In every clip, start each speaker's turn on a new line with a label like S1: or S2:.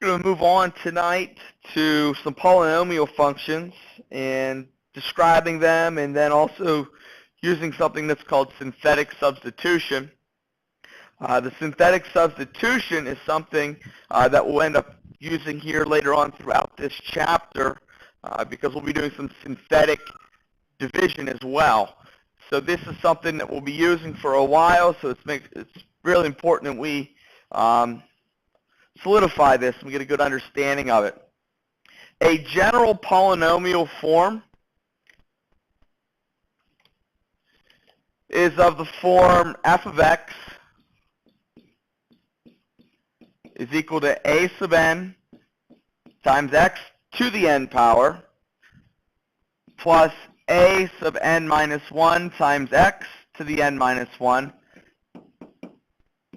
S1: We're going to move on tonight to some polynomial functions and describing them, and then also using something that's called synthetic substitution. The synthetic substitution is something that we'll end up using here later on throughout this chapter because we'll be doing some synthetic division as well. So this is something that we'll be using for a while, so it's really important that we solidify this and we get a good understanding of it. A general polynomial form is of the form f of x is equal to a sub n times x to the n power plus a sub n minus 1 times x to the n minus 1.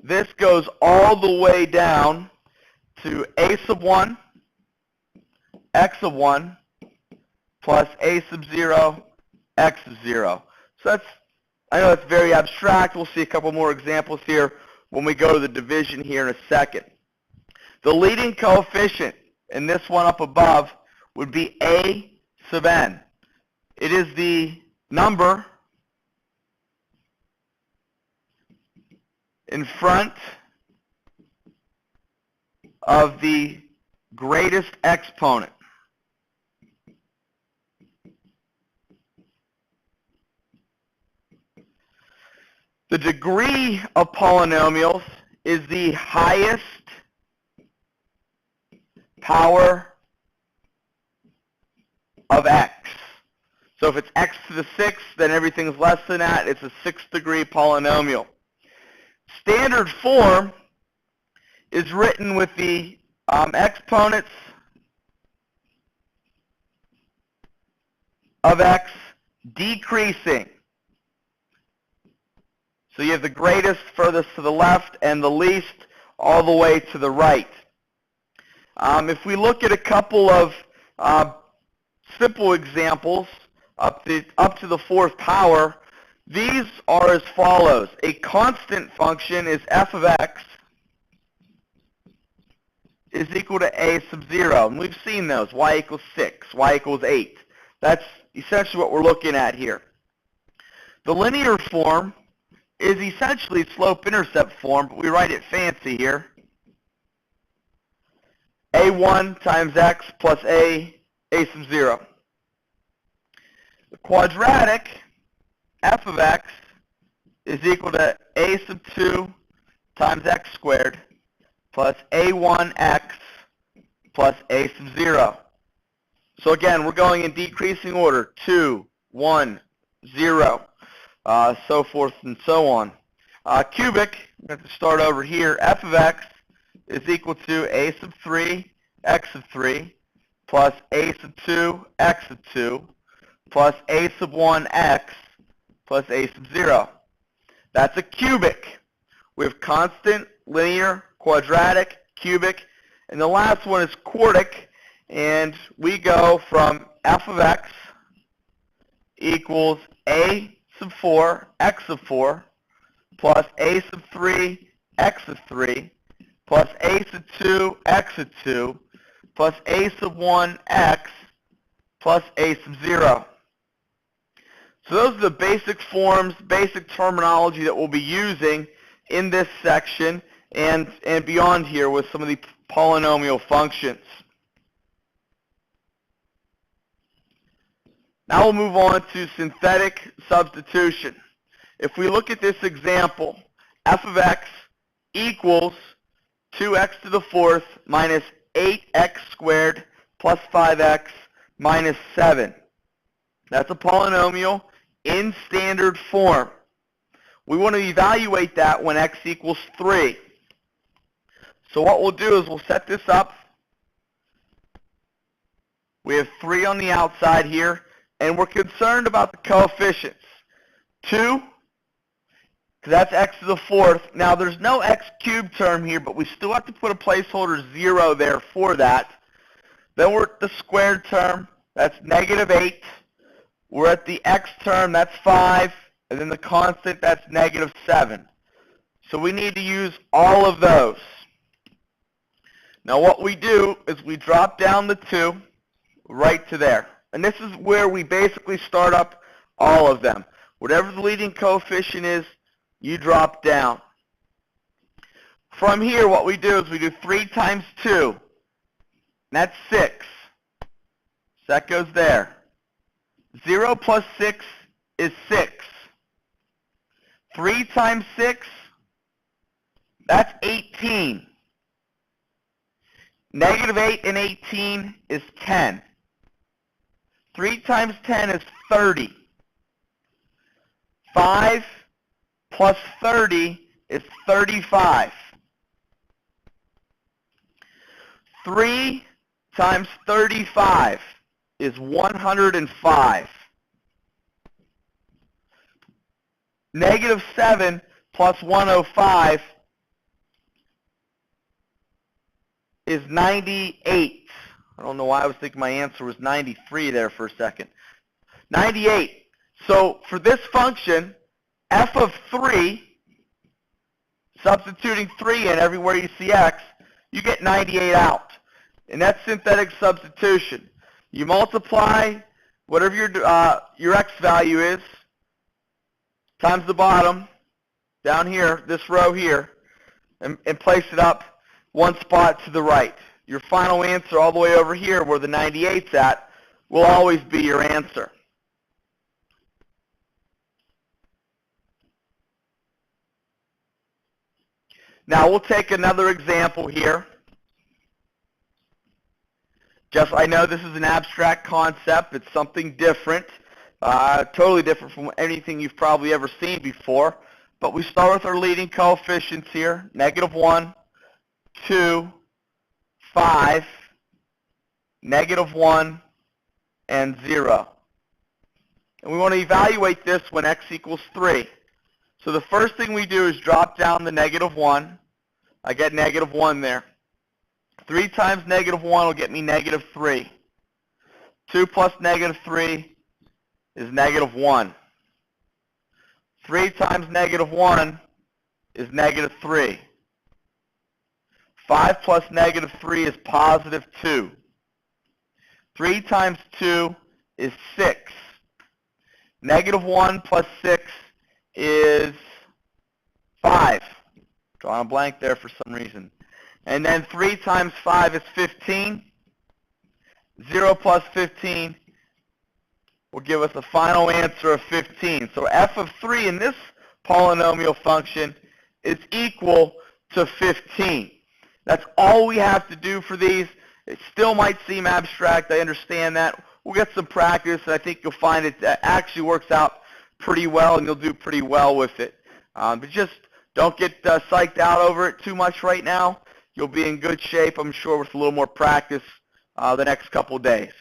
S1: This goes all the way down to a sub 1, x sub 1, plus a sub 0, x sub 0. So I know that's very abstract. We'll see a couple more examples here when we go to the division here in a second. The leading coefficient in this one up above would be a sub n. It is the number in front of the greatest exponent. The degree of polynomials is the highest power of x. So if it's x to the 6th, then everything's less than that. It's a 6th degree polynomial. Standard form is written with the exponents of x decreasing. So you have the greatest furthest to the left and the least all the way to the right. If we look at a couple of simple examples up to the 4th power, these are as follows. A constant function is f of x is equal to a sub 0. And we've seen those, y equals 6, y equals 8. That's essentially what we're looking at here. The linear form is essentially slope-intercept form, but we write it fancy here. a1 times x plus a sub 0. The quadratic, f of x, is equal to a sub 2 times x squared plus a1x plus a sub 0. So again, we're going in decreasing order, 2, 1, 0, so forth and so on. Cubic, we have to start over here. F of x is equal to a sub 3, x sub 3, plus a sub 2, x sub 2, plus a sub 1, x, plus a sub 0. That's a cubic. We have constant, linear, quadratic, cubic, and the last one is quartic, and we go from f of x equals a sub 4, x sub 4, plus a sub 3, x sub 3, plus a sub 2, x sub 2, plus a sub 1, x, plus a sub 0. So those are the basic forms, basic terminology that we'll be using in this section and beyond here with some of the polynomial functions. Now we'll move on to synthetic substitution. If we look at this example, f of x equals 2x to the 4th minus 8x squared plus 5x minus 7. That's a polynomial in standard form. We want to evaluate that when x equals 3. So what we'll do is we'll set this up. We have 3 on the outside here, and we're concerned about the coefficients. 2, because that's x to the 4th. Now there's no x cubed term here, but we still have to put a placeholder 0 there for that. Then we're at the squared term. That's negative 8. We're at the x term. That's 5. And then the constant, that's negative 7. So we need to use all of those. Now what we do is we drop down the 2 right to there. And this is where we basically start up all of them. Whatever the leading coefficient is, you drop down. From here, what we do is we do 3 times 2. And that's 6. So that goes there. 0 plus 6 is 6. 3 times 6, that's 18. Negative 8 and 18 is 10. 3 times 10 is 30. 5 plus 30 is 35. 3 times 35 is 105. Negative 7 plus 105 is 98. I don't know why I was thinking my answer was 93 there for a second. 98. So for this function, f of 3, substituting 3 in everywhere you see x, you get 98 out. And that's synthetic substitution. You multiply whatever your x value is times the bottom down here, this row here, and place it up one spot to the right. Your final answer all the way over here where the 98's at will always be your answer. Now we'll take another example here. I know this is an abstract concept. It's something different, totally different from anything you've probably ever seen before. But we start with our leading coefficients here, negative 1, 2, 5, negative 1, and 0. And we want to evaluate this when x equals 3. So the first thing we do is drop down the negative 1. I get negative 1 there. 3 times negative 1 will get me negative 3. 2 plus negative 3 is negative 1. 3 times negative 1 is negative 3. 5 plus negative 3 is positive 2. 3 times 2 is 6. Negative 1 plus 6 is 5. Drawing a blank there for some reason. And then 3 times 5 is 15. 0 plus 15 will give us a final answer of 15. So f of 3 in this polynomial function is equal to 15. That's all we have to do for these. It still might seem abstract. I understand that. We'll get some practice, and I think you'll find it actually works out pretty well, and you'll do pretty well with it. But just don't get psyched out over it too much right now. You'll be in good shape, I'm sure, with a little more practice the next couple of days.